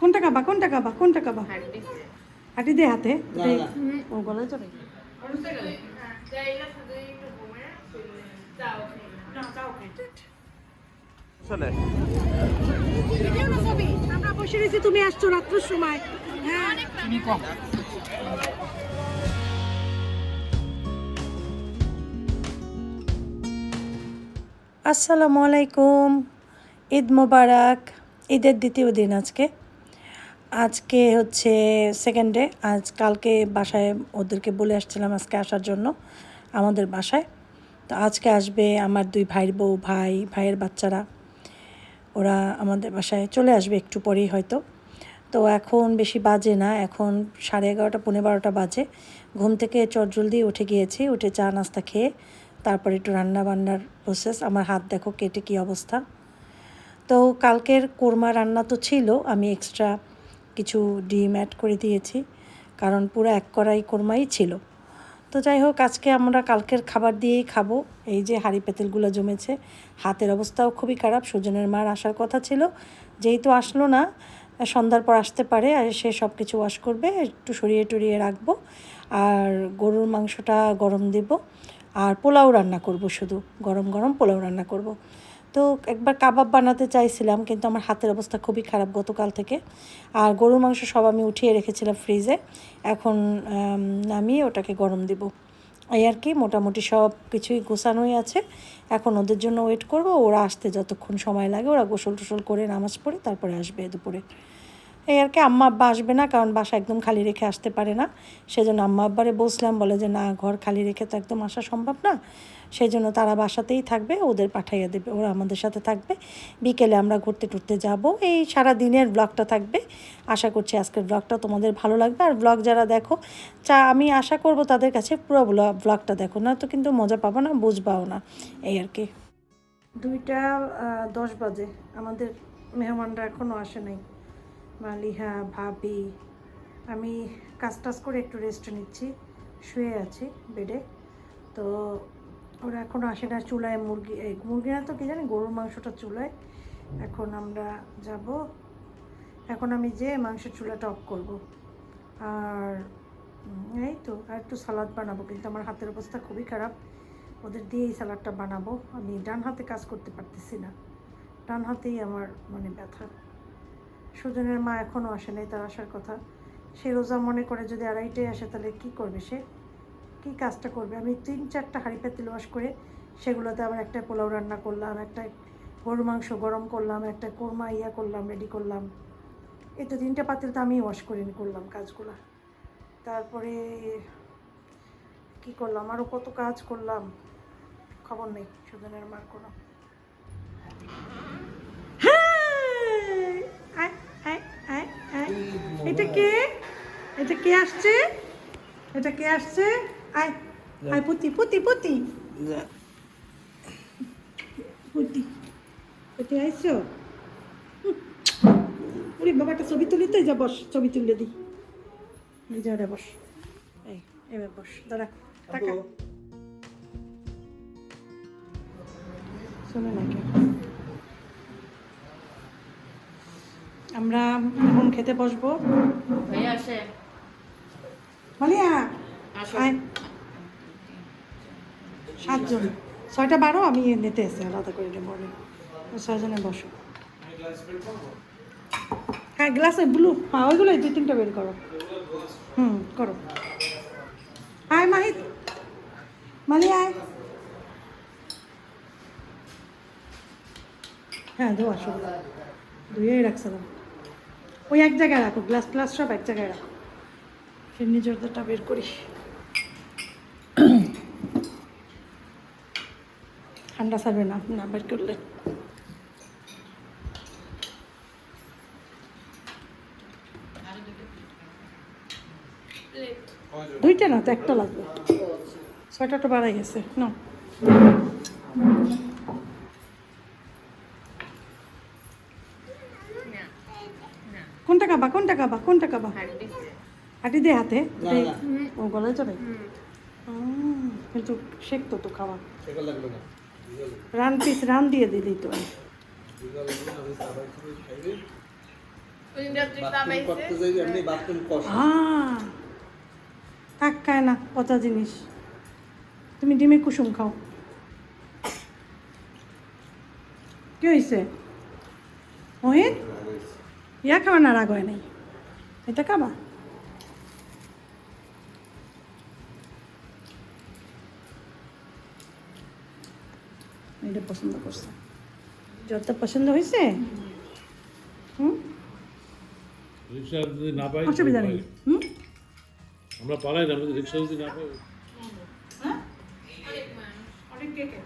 কোনটা খাবা কোনটা খাবা কোনটা খাবা? হাঁটি দে হাতে ও গলায় যাবে। আমরা বসে রয়েছি, তুমি আসছো রাত্রের সময়। হ্যাঁ আসসালামু আলাইকুম, ঈদ মোবারক। ঈদের দ্বিতীয় দিন আজকে। আজকে হচ্ছে সেকেন্ড ডে। কালকে বাসায় ওদেরকে বলে আসছিলাম আজকে আসার জন্য আমাদের বাসায়। তো আজকে আসবে আমার দুই ভাইয়ের বউ, ভাইয়ের বাচ্চারা, ওরা আমাদের বাসায় চলে আসবে একটু পরেই হয়তো। তো এখন বেশি বাজে না, এখন 11:30 পৌনে 12টা বাজে। ঘুম থেকে চটজলদি উঠে গিয়েছি, উঠে চা নাস্তা খেয়ে তারপরে একটু রান্না বান্নার প্রসেস। আমার হাত দেখো কেটে কী অবস্থা। তো কালকের কোরমা রান্না তো ছিল, আমি এক্সট্রা কিছু ডিম অ্যাড করে দিয়েছি, কারণ পুরো এক কড়াই কোরমাই ছিল। তো যাই হোক, আজকে আমরা কালকের খাবার দিয়েই খাবো। এই যে হাঁড়ি পেতেলগুলো জমেছে, হাতের অবস্থাও খুবই খারাপ। সুজনের মার আসার কথা ছিল, যেহেতু আসলো না, সন্ধ্যার পর আসতে পারে, আর সে সব কিছু ওয়াশ করবে, একটু সরিয়ে টরিয়ে রাখবো। আর গরুর মাংসটা গরম দেব, আর পোলাও রান্না করব, শুধু গরম গরম পোলাও রান্না করব। তো একবার কাবাব বানাতে চাইছিলাম, কিন্তু আমার হাতের অবস্থা খুবই খারাপ গতকাল থেকে। আর গরুর মাংস সব আমি উঠিয়ে রেখেছিলাম ফ্রিজে, এখন নামিয়ে ওটাকে গরম দেব। এই আর কি, মোটামুটি সব কিছুই গোছানোই আছে। এখন ওদের জন্য ওয়েট করব, ওরা আসতে যতক্ষণ সময় লাগে, ওরা গোসল টোসল করে নামাজ পড়ে তারপরে আসবে দুপুরে। এই আর কি, আম্মা আব্বা আসবে না, কারণ বাসা একদম খালি রেখে আসতে পারে না। সেজন্য আম্মা আব্বারে বলছিলাম, বলে যে না, ঘর খালি রেখে তো একদম আসা সম্ভব না। সেই জন্য তারা বাসাতেই থাকবে, ওদের পাঠাইয়া দেবে, ওরা আমাদের সাথে থাকবে। বিকেলে আমরা ঘুরতে টুরতে যাব। এই সারা দিনের ব্লগটা থাকবে। আশা করছি আজকের ব্লগটা তোমাদের ভালো লাগবে। আর ব্লগ যারা দেখো, আমি আশা করব তাদের কাছে পুরো ব্লগটা দেখো, না তো কিন্তু মজা পাবো না, বুঝবাও না। এই আর কি। 2:10 বাজে, আমাদের মেহমানরা এখনও আসে নাই। মালিহা, ভাবি, আমি কাজ টাজ করে একটু রেস্ট নিচ্ছি, শুয়ে আছি বেডে। তো ওরা এখনও আসে না। চুলায় মুরগি না তো কি জানি, গরুর মাংসটা চুলায়। এখন আমরা যাব, এখন আমি যে মাংসের চুলাটা অফ করব। আর এই তো, আর একটু সালাদ বানাবো, কিন্তু আমার হাতের অবস্থা খুবই খারাপ, ওদের দিয়ে এই সালাদটা বানাবো। আমি ডান হাতে কাজ করতে পারতেছি না, ডান হাতেই আমার মানে ব্যথা। সুজনের মা এখনও আসে নাই, তার আসার কথা। সে রোজা মনে করে, যদি 2:30টায় আসে তাহলে কী করবে, সে কী কাজটা করবে? আমি 3-4টা হাঁড়ি পাতিল ওয়াশ করে সেগুলোতে আবার একটা পোলাও রান্না করলাম, একটা গরুর মাংস গরম করলাম, একটা কোরমা করলাম, রেডি করলাম। এই তো 3টা পাতিল তো আমি ওয়াশ করে করলাম কাজগুলো। তারপরে কি করলাম, আরও কত কাজ করলাম, খবর নেই সুজনের মার কোনো। এটা কে? এটা কে আসছে? এটা কে আসছে? আয় আয়, পুতি পুতি পুতি পুতি পুতি, আইসো? ওরে বাবা, একটা ছবি তুলি তো, যা বস, ছবি তুলে দিই। এই যা, বস, এই এবার বস, দাঁড়া, টাকা শোনো না কেন। আমরা এখন খেতে বসবো। মালিয়া, আয়। 7 জন, 6টা 12, আমি নিতে এসে আলাদা করে নেবো। 6 জনে বসো। হ্যাঁ, গ্লাসে ব্লু, হ্যাঁ ওইগুলোই 2-3টা বের করো। করো। আয় মাহিত, মালিয়া আয়। হ্যাঁ ধোয়া, সব ধুয়েই রাখছিলাম। ওই এক জায়গায় রাখো, গ্লাস গ্লাস সব এক জায়গায় রাখো। ফিরনি জর্দাটা বের করি, ঠান্ডা ছাড়বে না না বের করলে। দুইটা না তো, একটা লাগবে। 6টা তো বাড়াই গেছে না। কোনটা খাবা কোনটা খাবা কোনটা খাবা? হাঁটি দে হাতে ও গলায় যাবে। কিন্তু শেখতো তো খাওয়া, রান দিয়ে দিলি তো। বাথরুম করতে যাই এমনি বাথরুম কষে থাক খায় না পচা জিনিস। তুমি ডিমের কুসুম খাও। কি হয়েছে মোহিত? ইয়া খাওয়া না, রাগ হয় নাই, এটা খাবা? এটা পছন্দ করছে, যত পছন্দ হয়েছে। হুম, রিক্সা যদি না পাই অসুবিধা নেই। হুম, আমরা পালাই না, আমাদের রিক্সা যদি না পাই হ্যাঁ অনেক কেকে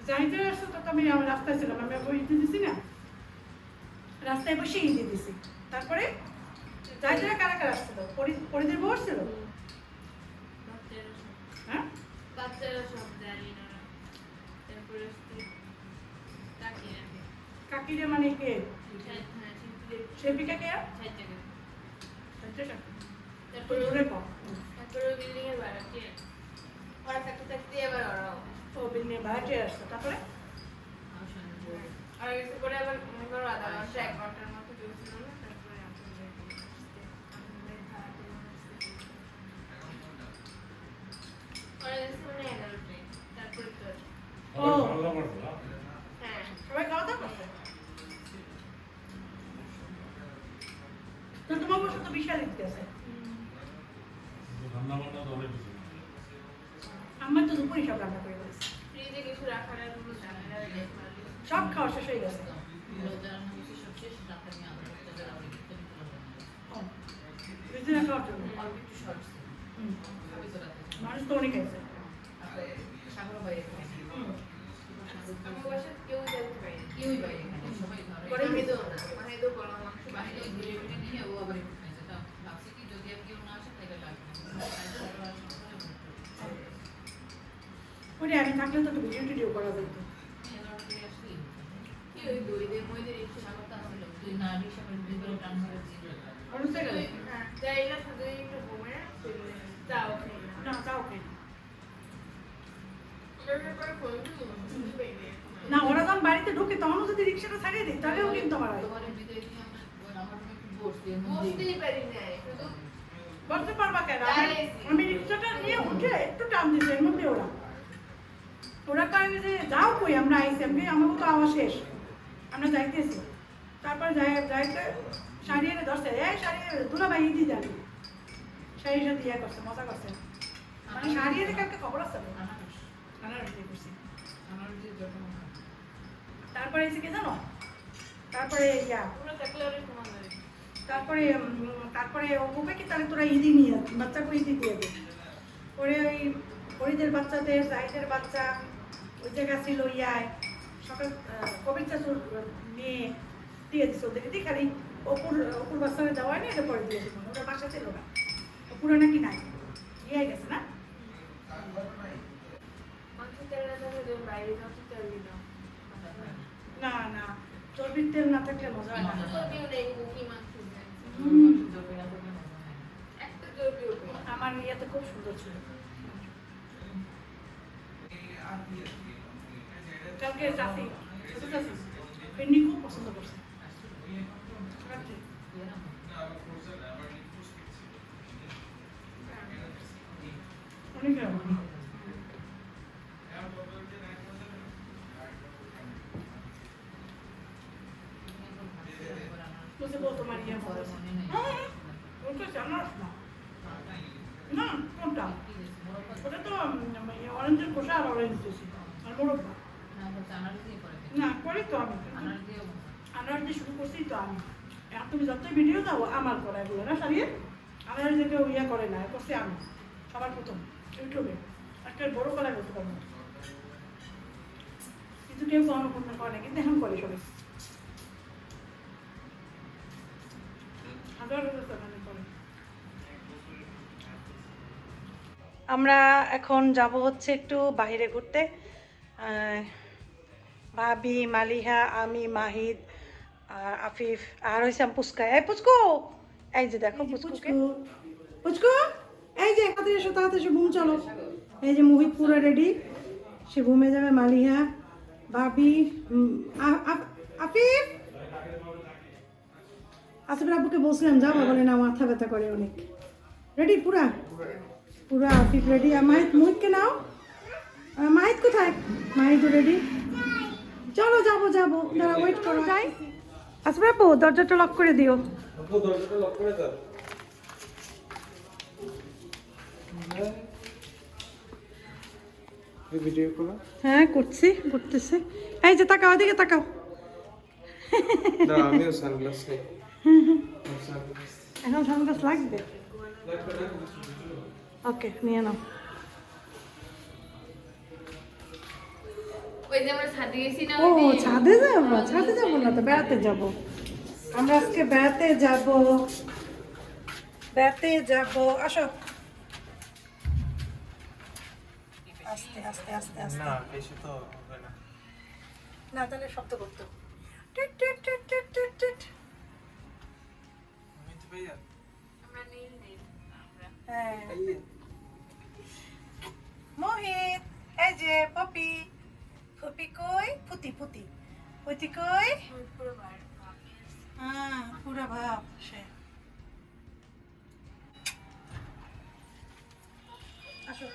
যাইতে আসছে তো, আমি আমার রাস্তায় ছিলাম, আমি ওই ইতে দিছি না, রাস্তায় বসে ইতে দিছি। তারপরে যাইতে কারা কারা আসছিল, পরিদের বউ আসছিল। হ্যাঁ বাচ্চারা সব জানি না, তারপরে কাকিরে মানে কে? শিল্পিকা কে? তারপরে ওরে কম, তারপরে বিল্ডিং এর ভাড়াটি ওরা থাকতে থাকতে এবার ওরাও ও বিল্ডিং ভাড়াটে আসছে। তারপরে আর কিছু করে আবার মনে করো আধা ঘন্টা 1 ঘন্টার মতো চলছিল না, তারপরে তারপরে তো ও হ্যাঁ সবাই খাওয়া দাওয়া করছে। তো তোমার বসে তো বিশাল ইচ্ছে আছে। রান্না বান্না তো অনেক কিছু আমার তো দুপুরে সব রান্না করে দিয়েছে, ফ্রিজে কিছু রাখার আর কোনো ঝামেলা নেই। সব খাওয়া শেষ হয়ে গেছে। ফ্রিজে রাখার জন্য হুম, মানুষ তো অনেক খাইছে। আমার বাসায় কেউ জানতে পারে করে আমি তো দিয়েছে। মানে তো গলা মাংস বাহিরে ওরে আমি থাকলে তো ভিডিও টিডিও করা যেত। কি ওই দইদের মধ্যে একটু অনুষ্ঠিত গেলে হ্যাঁ যাই না শুধু একটু ঘুমে যাও না তাও খাই না না, ওরা যখন বাড়িতে ঢোকে তখনও যদি রিক্সাটা ছাড়িয়ে দিই তাহলেও কিন্তু আমার হয়। বুঝতেই পারি না শুধু বলতে পারবা কেন? আমি রিক্সাটা নিয়ে উঠে একটু টান দিছি, এর মধ্যে ওরা ওরা কারণে যে যাও কই আমরা আইসি, আমি আমাকে তো আওয়াজ শেষ, আমরা যাইতেছি। তারপর যাইতে শাড়ি এনে ধরছে, এই শাড়ি দুলা ভাই দিয়ে যাবি, শাড়ির সাথে ইয়ে করছে, মজা করছে। মানে শাড়ি এনে কালকে খবর আছে আনারস দিয়ে করছি। তারপরে এসে কি জানো, তারপরে ইয়া পুরো থাকলে অনেক কমা যাবে তারপরে ও বলবে কি তাহলে তোরা ঈদি নিয়ে বাচ্চাকে ঈদি দিয়ে দে। পরে ওই হরিদের বাচ্চাদের, জাহিদের বাচ্চা ওই জায়গা ছিল ইয়ায় সকাল কবির চাচুর মেয়ে দিয়ে দিচ্ছে ওদেরকে দিয়ে, খালি অপুর বাচ্চারা দেওয়া হয়নি, এটা পরে দিয়েছে, ওদের বাসা ছিল না, অপুরা নাকি নাই ইয়ে গেছে না। মাংস তেল না থাকলে বাইরে যাও তো তেল দিলাম না না চর্বির তেল না থাকলে মজা হয় না। কেউ নেই মুখি মাংস হুম, একটা চর্বিও নেই আমার ইয়েতে খুব সুন্দর ছিল। কালকে চাষি ছোট চাষি ভেন্ডি খুব পছন্দ করছে। অনেক রকম। বলছে বলতো মারিয়া বলছে ওটা জানাস না, না কোনটা ওটা তো অরেঞ্জের খোসা আর অরেঞ্জ দিয়েছি আর মোরব্বা না করি তো আমি আনার দিয়ে শুরু করছি তো আমি। আর তুমি যতই ভিডিও দাও আমার করা এগুলো না সারিয়ে, আনার যে কেউ ইয়ে করে না, করছি আমি সবার প্রথম ইউটিউবে একটা বড় কলা করতে পারবো, কিন্তু কেউ কখনো কোনো করে না, কিন্তু এখন করে সবাই হাজার হাজার টাকা করে। আমরা এখন যাব হচ্ছে একটু বাইরে ঘুরতে। ভাবি, মালিহা, আমি, মাহিদ আর আফিফ আর হইসাম পুচকা। এই পুচকু, এই যে দেখো পুচকুকে, পুচকু এই যে তাড়াতাড়ি এসো, তাড়াতাড়ি এসো, ঘুম চলো। এই যে মোহিত পুরো রেডি, সে ঘুমে যাবে। মালিহা, ভাবি, আফিফ আফিফ আসিফের আব্বুকে বলছিলাম যাবো, বলে না মাথা ব্যথা করে অনেক। রেডি পুরা পুরা আফিফ রেডি। মাহিত মুহিতকে নাও। মাহিত কোথায়? মাহিত রেডি। চলো যাবো যাবো, দাঁড়া ওয়েট করো। যাই আসিফের আব্বু দরজাটা লক করে দিও। আপু দরজাটা লক করে দাও। এই ভিডিও করো। হ্যাঁ করতেছি। এই যে তাকাও, ওদিকে তাকাও। না আমিও সানগ্লাস নেই। এখন সানগ্লাস লাগবে। ওকে নিয়ে নাও। ওই যে আমরা ছাদে গেছি না, ও ছাদে যাবো না তো, বেড়াতে যাব। আমরা আজকে বেড়াতে যাব। আসো আস্তে আস্তে আস্তে আস্তে। না বেশি তো হবে না। না তাহলে শব্দ করতো। টিট টিট টিট টিট টিট টিট। আমি তো ভাইয়া আমরা নেই আমরা হ্যাঁ মোহিত, এই যে পপি কই? পুতি কই? পুরো বার হ্যাঁ পুরা ভাব সে। আসো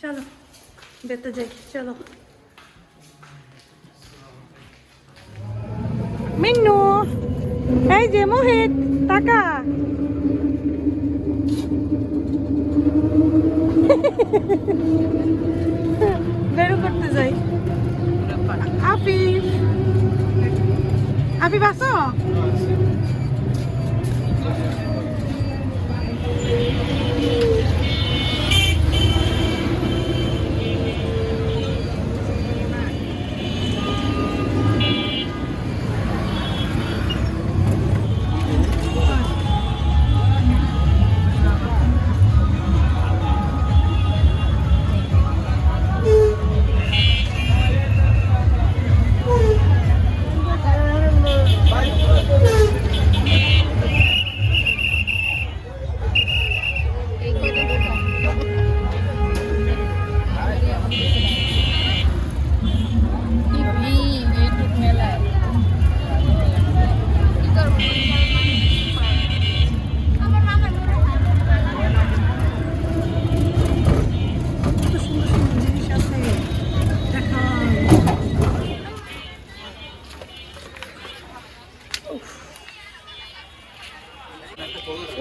চলো বেতে যাই, চলো। মিন্নু, এই যে মোহিত টাকা। বেরো করতে যাই। আফিফ আসো।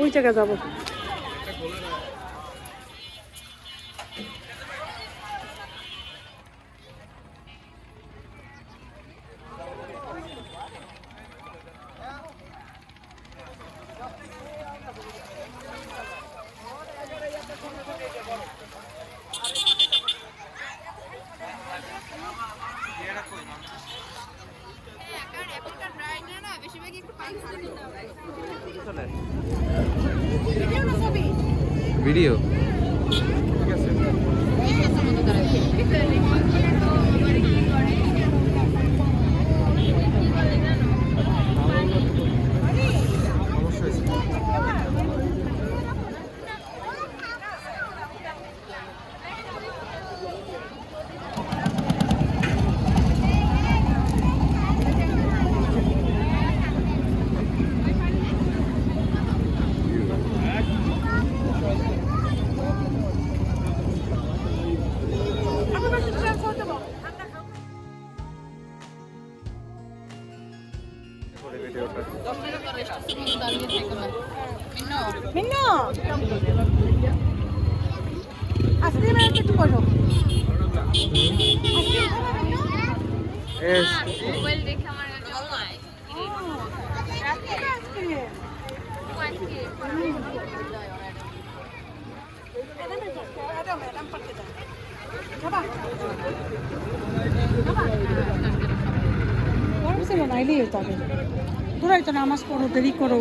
ওই জায়গায় যাবো। ভিডিও মিন্নু আজকে মেয়েকে একটু বলো। মোবাইল দেখে আমার জমায় নাইলেই হতো হবে, তোরাই তো নামাজ পড়ো, দেরি করো।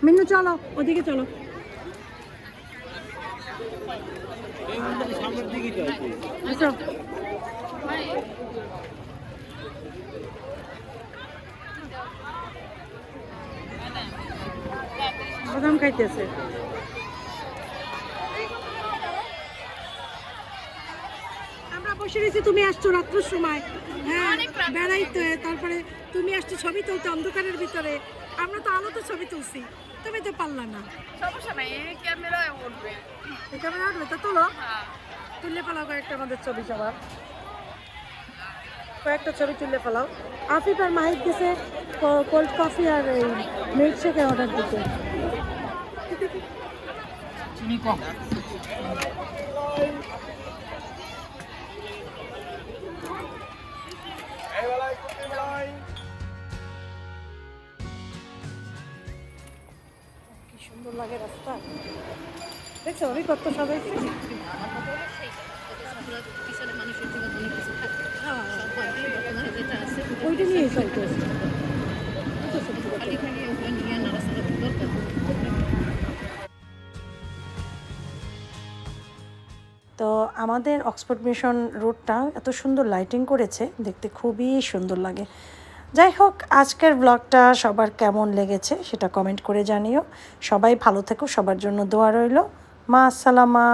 মিন্নু চলো ওদিকে চলো। আসো। বাদাম খাইতেছে। আমরা বসে রয়েছি, তুমি আসছো রাত্রের সময়। হ্যাঁ বেড়াইতে, তারপরে তুমি আসছো ছবি তুলতে অন্ধকারের ভিতরে। আমরা তো আলোতে ছবি তুলছি, তুমি তো পারলা না। সমস্যা নাই, এই ক্যামেরায় উঠবে। ক্যামেরা উঠবে তো তোলো, হ্যাঁ। তুললে ফেলাও কয়েকটা আমাদের ছবি, সবার কয়েকটা ছবি তুললে ফেলাও। আফিফ আর মাহিদ দিছে কোল্ড কফি আর এই মিল্কশেক অর্ডার দিতে। চিনি কম। কি সুন্দর লাগে রাস্তা, দেখছো আমি কত সাজাইছি। ওইটা নিয়ে চলতেছে। তো আমাদের অক্সফোর্ড মিশন রোডটা এত সুন্দর লাইটিং করেছে, দেখতে খুবই সুন্দর লাগে। যাই হোক, আজকের ব্লগটা সবার কেমন লেগেছে সেটা কমেন্ট করে জানিও। সবাই ভালো থেকো, সবার জন্য দোয়া রইল। মা আসসালামা।